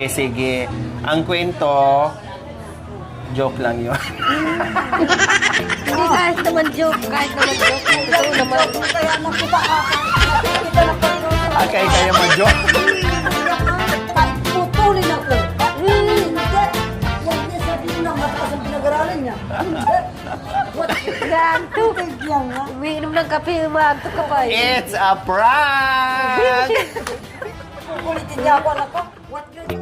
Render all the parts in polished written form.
Sige. Ang kwento, joke lang yun. Hindi kahit naman joke. Ito naman. Kaya nakita na pa. Akay kayo mag-joke. Putulin ako. Hindi. Huwag niya sabihin na mataas ang pinag-aralan niya. Hindi. Ganto. Bigyan nga. Umiinom ng kape, umaanto ka pa eh. It's a prank! Kukulitin niya ako, anak ko. What you do?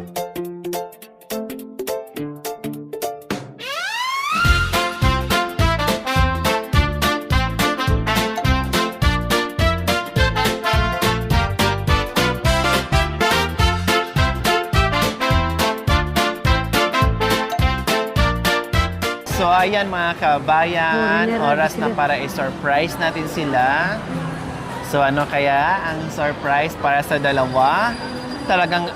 So ayan mga kabayan, oras na para i-surprise natin sila. So ano kaya ang surprise para sa dalawa? Talagang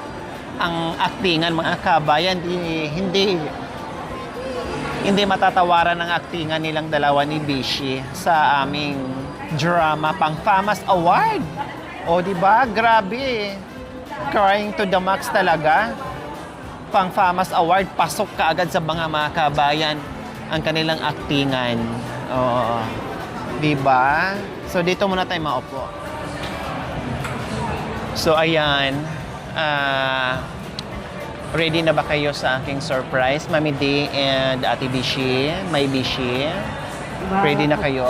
ang aktingan mga kabayan, hindi matatawaran ang aktingan nilang dalawa ni Bishi sa aming drama pang FAMAS Award. O di ba? Grabe. Crying to the max talaga. Pang FAMAS Award, pasok ka agad sa mga kabayan ang kanilang aktingan. Oo. Diba? So, dito muna tayo maupo. So, ayan. Ready na ba kayo sa aking surprise? Mami D and Ate Bishi? May Bishi? Ready na kayo?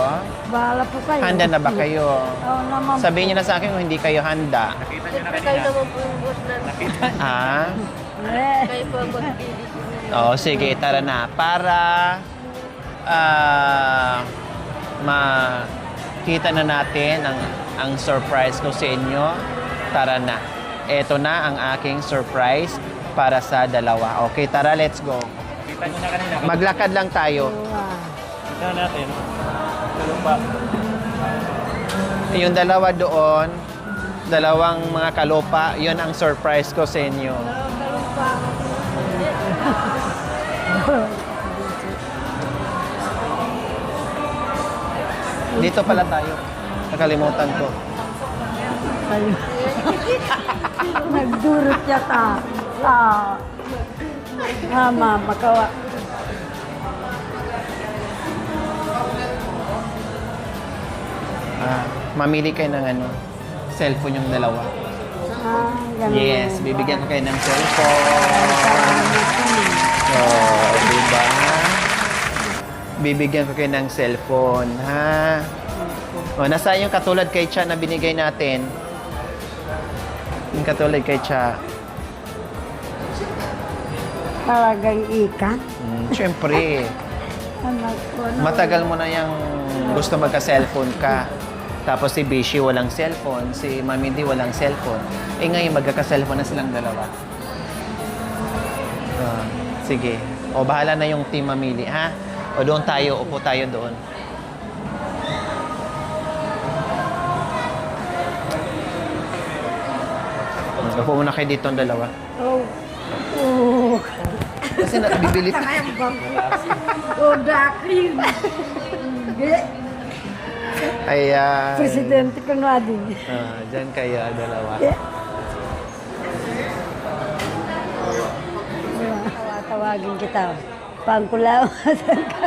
Bahala po kayo. Handa na ba kayo? Oo naman. Sabihin niyo na sa akin kung hindi kayo handa. Siyempre kayo naman po yung boss na. Ah? Kayo po ang boss. Oo, sige, tara na. Para makita na natin ang surprise ko sa inyo, tara na. Ito na ang aking surprise para sa dalawa. Okay, tara, let's go. Kita nyo na kanina. Maglakad lang tayo. Kita natin. Tulong ba? Yung dalawa doon, dalawang mga kalupa, yun ang surprise ko sa inyo. Dito pala tayo. Nakalimutan ko. Nagdurot yata. Makawa. Mamili kayo ng cellphone yung dalawa. Ganun. Yes, bibigyan ko kayo ng cellphone. Diba? Bibigyan ko kayo ng cellphone, ha? Nasaan yung katulad kay Cha na binigay natin? Yung katulad kay Cha. Talagang ika. Siyempre, Anak ko. matagal mo na yung gusto magka-cellphone ka. Tapos si Bishi walang cellphone, si Mami D walang cellphone. Ngayon magkaka-cellphone na silang dalawa. Sige. O bahala na yung team mamili, ha? O doon tayo, upo tayo doon. Upo muna kayo dito ang dalawa. Oh. Kasi bibili pa. Oh, dakin. Ayan. Presidente ko nga din. Diyan kayo, dalawa. Tawagin kita. Pangkulawasan ka.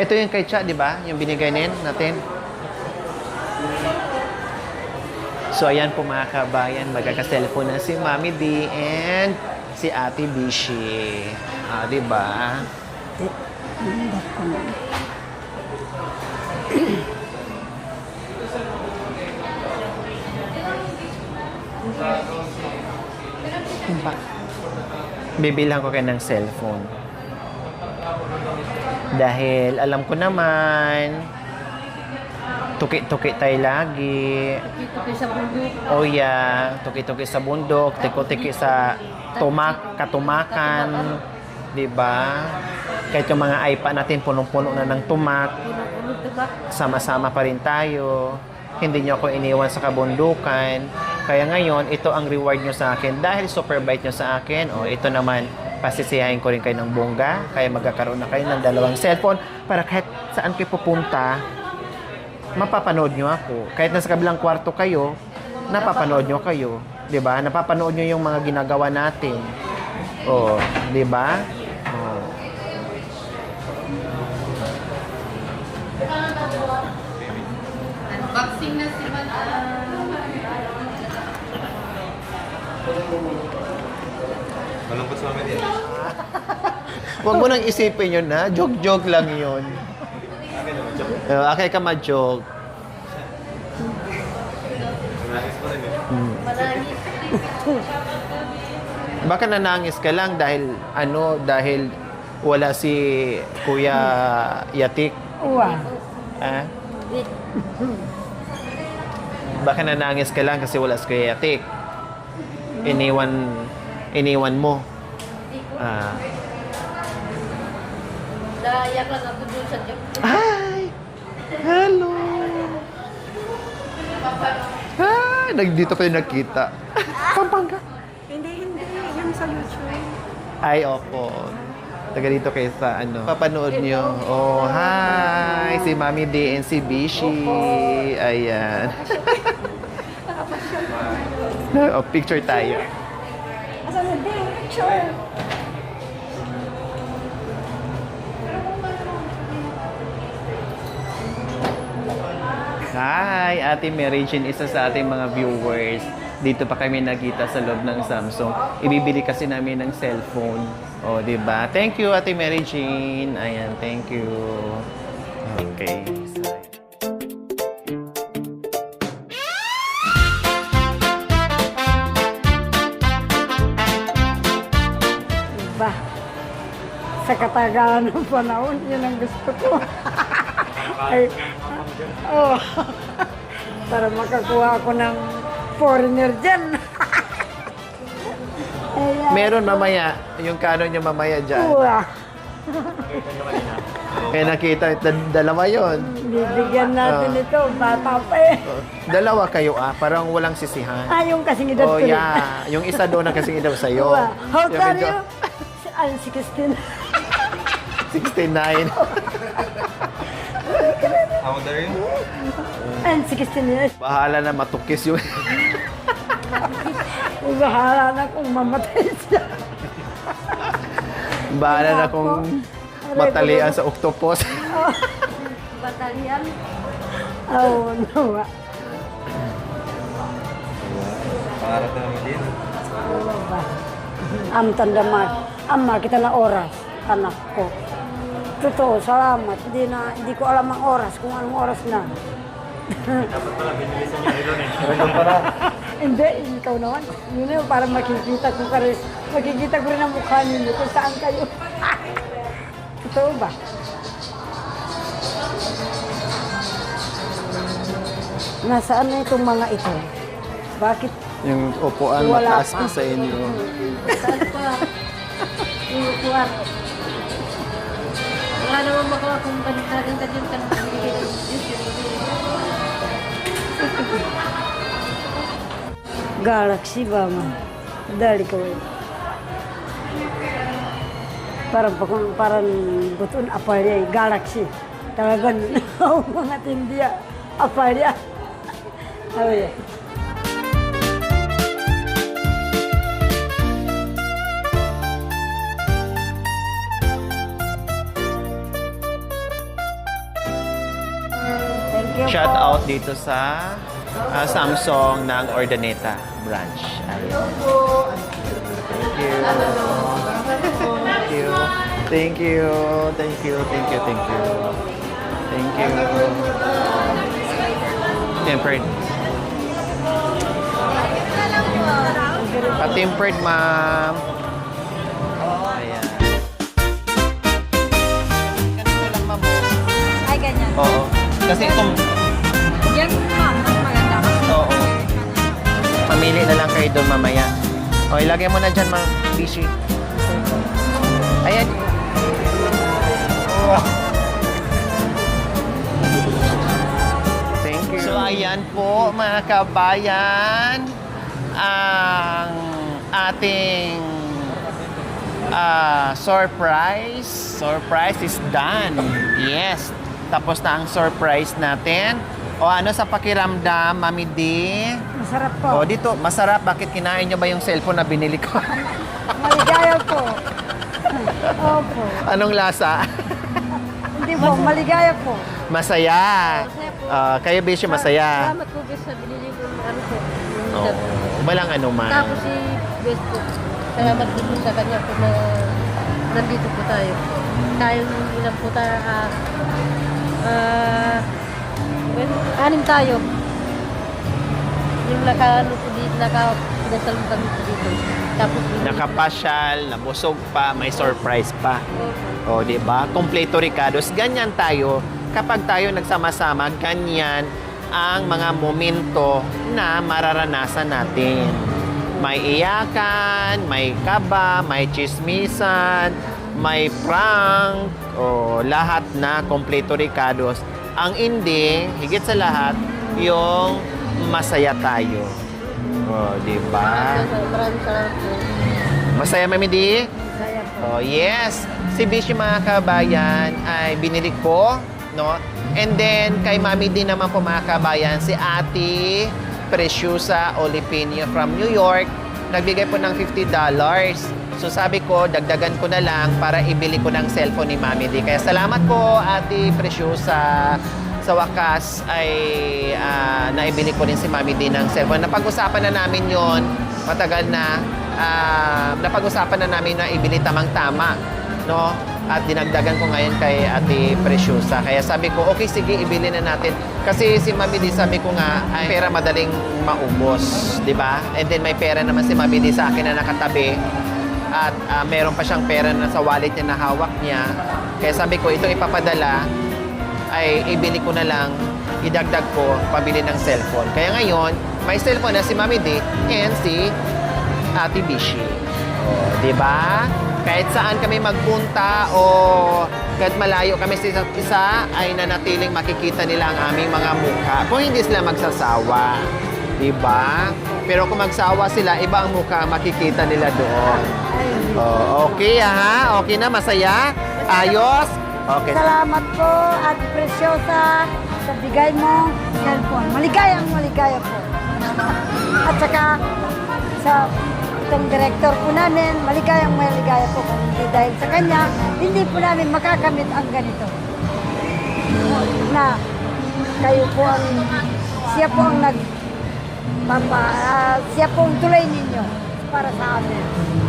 Ito yung kay Cha, di ba? Yung binigay natin. So, ayan po mga kabayan. Magkaka-cellphone na si Mami D and si Ate Bishi. Di ba? Bibilang ko kayo ng cellphone. Dahil alam ko naman, tuki-tuki tayo lagi. Tuki sa bundok. Oh yeah, tuki-tuki sa bundok, tiko-tiki sa katumakan. Diba? Kahit yung mga iPad natin, punong-puno na ng tumak. Sama-sama pa rin tayo. Hindi nyo ako iniwan sa kabundukan. Kaya ngayon, ito ang reward nyo sa akin. Dahil super bite nyo sa akin, ito naman, pasisiyahin ko rin kayo ng bongga. Kaya magkakaroon na kayo ng dalawang cellphone para kahit saan kayo pupunta, mapapanood nyo ako. Kahit nasa kabilang kwarto kayo, napapanood nyo kayo. 'Di ba? Napapanood nyo yung mga ginagawa natin. Oh, 'di ba? Oh. Unboxing na si Malungkot sa amin yan. Huwag mo nang isipin yun, ha? Joke-joke lang yun. Okay ka ma-joke. Nangis pa rin eh. Marami. Baka nanangis ka lang dahil wala si Kuya Yatik. Uwa. Ha? Baka nanangis ka lang kasi wala si Kuya Yatik. Iniwan mo. Ah. Naiyak lang ako dun sa joke. Hi! Hello! Hi! Nagdito kayo nakita. Pampanga. Hindi. Yung sa YouTube. Ay, opo. Taga dito kayo sa papanood nyo. Oh, hi! Si Mami D and si Bishi. Ayan. Oh, picture tayo. Asan na din? Picture. Hi! Ate Mary Jane, isa sa ating mga viewers. Dito pa kami nakita sa loob ng Samsung. Ibibili kasi namin ng cellphone. O, di ba? Thank you, Ate Mary Jane. Ayan, thank you. Okay. Ba? Sa katagalan ng panahon, yun ang gusto ko. Ay, oh, para makakuha ako ng foreigner dyan. Ayan. Meron mamaya, yung kano nyo mamaya dyan. Uwa. Kaya nakita, dalawa yon. Bibigyan natin ito, bata pa eh. Dalawa kayo parang walang sisihan. Yung kasing edad Oh, ko rin. yeah. Yung isa doon ang kasing daw sa'yo. Uwa. How Yung old are medyo- you? I'm 16. 69. How old are you? I'm 16 years. Bahala na matukis yung... Bahala na kung mamatay siya. Bahala na kung matalian sa octopus. Batalyan. Oh, no. Pangarap na naman din. Tandaman. Ama, kita na oras. Anak ko. Totoo, salamat. Hindi ko alam ang oras, kung anong oras na. Dapat pala, binili sa niya ilo eh. Hindi, ikaw naman. Yun na yun, para makikita ko rin ang mukha ninyo kung saan kayo. Totoo ba? Nasaan na itong mga ito? Bakit Yung upuan Wala mataas pa. pa sa inyo. Saan pa? Yung kwarto. Wala naman makawa kung baliktadin ka dyan ka nang bibigay ng Galaxy ba man? Dali ko eh. Parang buton apalya Galaxy. Talagang mga tindiya. Apalya. Oh yeah. Thank you Shout po. out dito sa Samsung ng Ordaneta branch. Ayan. Thank you. Thank you. Thank you. Thank you. Thank you. Thank you. Thank you. Tempered. Pa-tempered, ma'am. Ayan. Ganito lang, ma'am. Ay, ganyan. Oo. Kasi itong... Yan, ma'am. Mas maganda kasi. Oo. Mamili na lang kayo doon mamaya. O, ilagay mo na dyan, ma'am. Bishi. Ayan. Oh. Thank you. So, ayan po, mga kabayan. Ang ating surprise is done. Yes. Tapos na ang surprise natin. O ano sa pakiramdam, Mami D? Masarap po. O dito, masarap. Bakit kinain nyo ba yung cellphone na binili ko? Maligaya po. Opo. Anong lasa? Hindi po, maligaya po. Masaya. Kayo, Bishi, masaya. Salamat po guys sa binili ko ano po. yung Oo. Walang ano man. Tapos si Best po. Salamat din po sa kanya po na nandito po tayo. Tayong ilan po tayo. Anim tayo. Yung naka-ano po dito, naka-pinasalong kami po dito. Tapos Nakapasyal, nabusog pa, may surprise pa. O, di ba? Kompleto Ricardos. Ganyan tayo. Kapag tayo nagsama-sama, ganyan ang mga momento na mararanasan natin. May iyakan, may kaba, may chismisan, may prank, o lahat na kompleto Ricardos. Ang ending, higit sa lahat, yung masaya tayo. O, di ba? Maraming salamat po. Masaya, Mami D? Saya po. Oh, yes. Si Bishi, mga kabayan, ay binili ko, no? And then, kay Mami din naman po, mga kabayan, si Ate Preciosa Olipino from New York, nagbigay po ng $50. So, sabi ko, dagdagan ko na lang para ibili ko ng cellphone ni Mami D. Kaya salamat po, Ate Preciosa. Sa wakas ay naibili ko rin si Mami D ng cellphone. Napag-usapan na namin yon matagal na. Napag-usapan na namin na ibili tamang-tama, no? At dinagdagan ko ngayon kay Ate Preciosa. Kaya sabi ko, okay, sige, ibili na natin. Kasi si Mami D, sabi ko nga, ay pera madaling maubos, di ba? And then may pera naman si Mami D sa akin na nakatabi. At meron pa siyang pera na sa wallet niya na hawak niya. Kaya sabi ko, itong ipapadala, ay ibili ko na lang, idagdag ko, pabili ng cellphone. Kaya ngayon, may cellphone na si Mami D and si Ate Bishi. O, di ba? Kahit saan kami magpunta o kahit malayo kami sa isa't isa, ay nanatiling makikita nila ang aming mga mukha. Kung hindi sila magsasawa. Di ba? Pero kung magsawa sila, iba ang mukha makikita nila doon. O, okay ha? Okay na? Masaya? Ayos? Okay. Salamat po, Ate Preciosa, sa bigay mong cellphone. Maligayang maligaya po. At saka, sa itong director po namin, maligayang maligaya po. Kung hindi dahil sa kanya, hindi po namin makakamit ang ganito. Na kayo po ang, siya po ang siya po ang tulay ninyo para sa amin.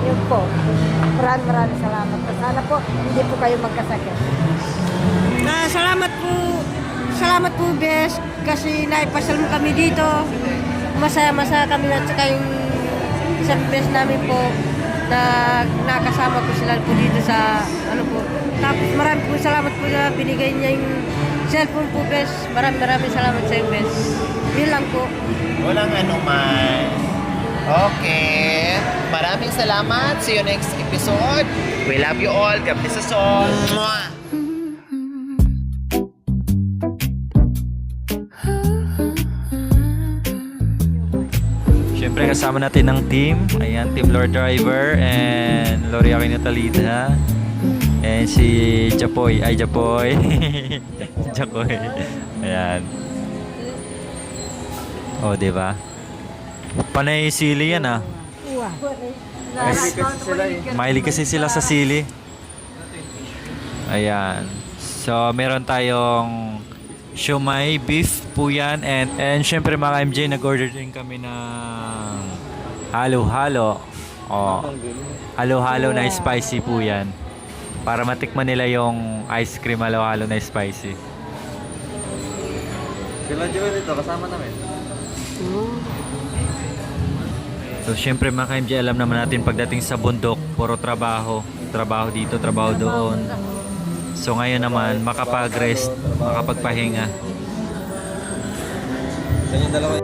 Yun po. Maraming salamat po. Sana po, hindi po kayo magkasakit. Salamat po, Bes, kasi naipasal mo kami dito. Masaya-masaya kami at saka yung isang best namin po na nakasama ko sila po dito sa ano po. Tapos maraming po salamat po na binigay niya yung cellphone po, Bes. Maraming salamat sa iyo, Bes. Yun lang po. Walang anuman. Okay. Maraming salamat. See you next episode. We love you all. God bless us all. Mwah! Siyempre kasama natin ng team. Ayan, Team Lord Driver and Lori Aquino Talida. And si Japoy. Ay, Japoy. Japoy. Ayan. O, diba? Panay sili yan ah. Mahilig kasi sila sa sili. Ayan. So, meron tayong siomai, beef po yan. And syempre mga MJ, nag-order din kami ng halo-halo. O, halo-halo na spicy po yan. Para matikman nila yung ice cream halo-halo na spicy. Sila Joel dito, kasama namin. So, syempre mga MJ, alam naman natin pagdating sa bundok, puro trabaho. Trabaho dito, trabaho doon. So, ngayon naman, makapag-rest, makapagpahinga. Yan yung dalawa.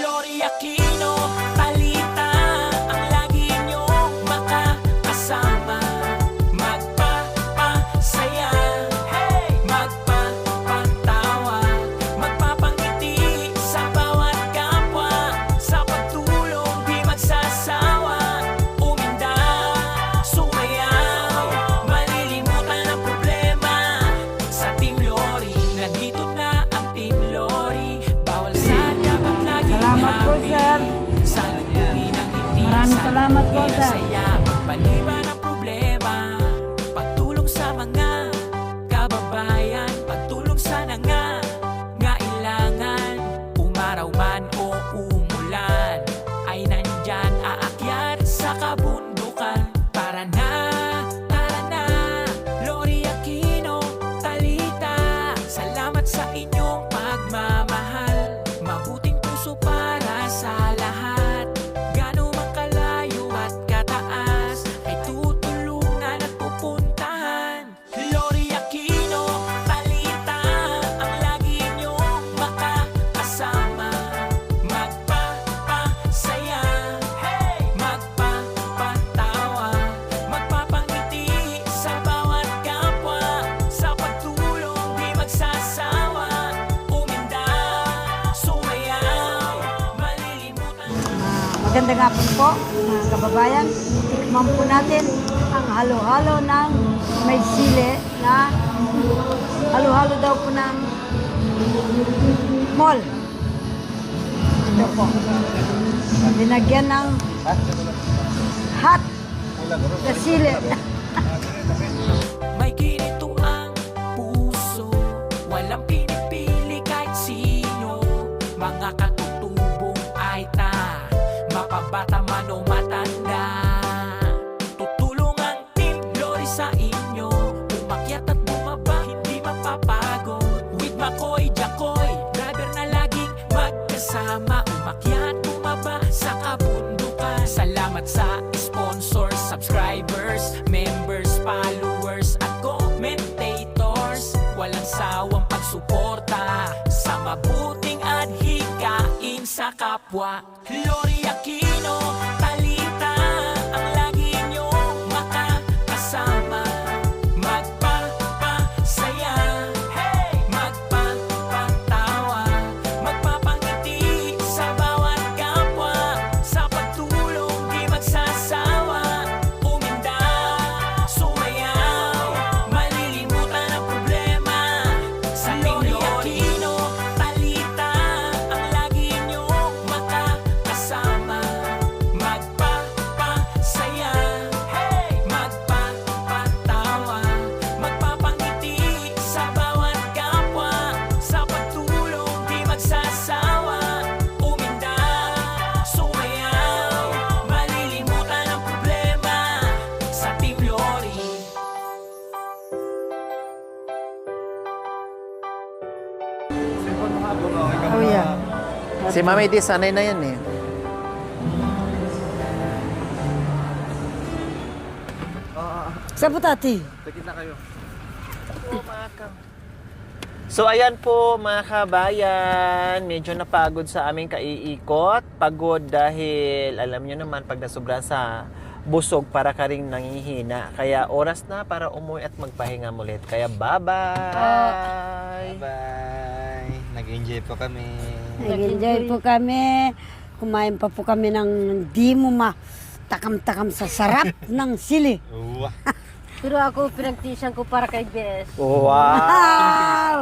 Lori Aquino, Talita, ang lagi niyong makakasama. Magpapasaya, magpapatawa, magpapangiti sa bawat kapwa. Sa pagtulong, di Salamat po Maging sa saya, magpaliban ang problema. Pagtulong sa mga kababayan, pagtulong sa nangangailangan. Umaraw man o umulan, ay nandyan aakyat sa kabundukan. Tara na, Lori Aquino, Talita. Salamat sa inyong pagmamahal. Mabuting puso para sa lahat. Gano'n man kalayo at kataas, ay tutulungan at pupuntahan. Lori Aquino, Talita, ang lagi niyong makakasama. Magpapasaya, magpapatawa, magpapangiti sa bawat kapwa. Sa pagtulong di magsasawa, uminda, sumayaw, malilimutan. magandang hapon po, mga kababayan. Tikman po natin ang halo-halo ng may sili na halo-halo daw po ng mall. Ito po. Dinagyan ng hot na sili. May ginito ang puso, walang pinipili kahit sino. Mga katutubong ay mapabata man o matanda. Tutulong ang Team Lori sa inyo, umakyat at bumaba, hindi mapapagod. With Makoy, Jacoy, driver na laging magkasama. Umakyat, bumaba sa kabundukan. Salamat sa sponsors, subscribers, members, followers at commentators. Walang sawang pagsuporta sa mabuting at hikain sa kapwa. Lori Aquino, Talita, ang lagi niyong makakasama. Magpapasaya, magpapatawa, magpapangiti sa bawat kapwa. Sa pagtulong di magsasawa, uminda, sumayaw, malilimutan ang problema. Sa Lori Aquino, Talita, ang lagi niyong makakasama. Magpapasaya, magpapatawa, magpapangiti sa bawat kapwa. Sa pagtulong di magsasawa, uminda, sumayaw, malilimutan ang problema. Sa Team Lori. Oh, yeah. Si Mami Di, sanay na yan eh. Sa butati. So ayan po mga kabayan, medyo napagod sa aming kaiikot. Pagod dahil alam nyo naman pag nasobra sa busog para ka ring nangihina. Kaya oras na para umuwi at magpahinga ulit. Kaya bye-bye! Bye! Nag-enjoy po kami. Nag-enjoy po kami. Kumain pa po kami ng di mo takam-takam sa sarap ng sili. Uwa! Pero ako, pinagtisan ko para kay Bes. Wow! Wow!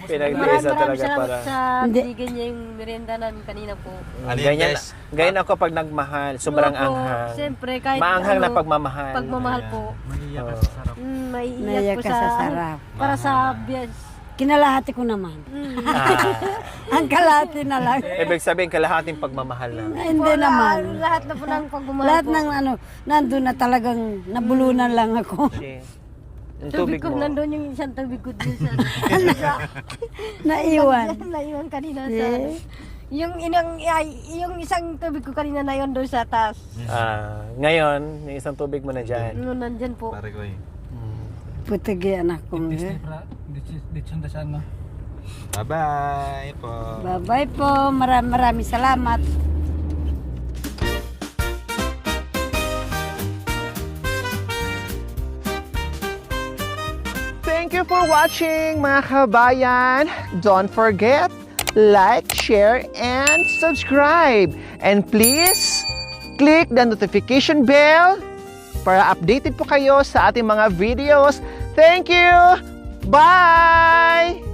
Pinagtiisa talaga salamat para. sa Hindi. binigyan niya yung merienda namin kanina po. Ano yun, Ganyan, Bes? ganyan ako pag nagmahal. Sobrang Opo, anghang. Siyempre, kahit Maanghang na ano, pagmamahal. Pagmamahal po. Maiiyak Naiyak po ka sa sarap. Para sa Bes. Kinalahati ko naman. Ah, Ang kalahati na lang. ibig sabihin, kalahating pagmamahal lang. Hindi naman. Lahat na po ng pagmamahal Lahat po. ng nandun na talagang nabulunan lang ako. Okay. Yung Tubig tubig ko, mo. nandun yung isang tubig ko din sa... Naiwan. Naiwan kanina sa... Eh. Yung isang tubig ko kanina na yun doon sa taas. Ngayon, yung isang tubig mo na dyan. Nandyan po. Pare ko eh. Putigi anak ko. Bye-bye po. Bye-bye po. Maraming salamat. Thank you for watching, mga kabayan. Don't forget, like, share, and subscribe. And please, click the notification bell para updated po kayo sa ating mga videos. Thank you! Bye!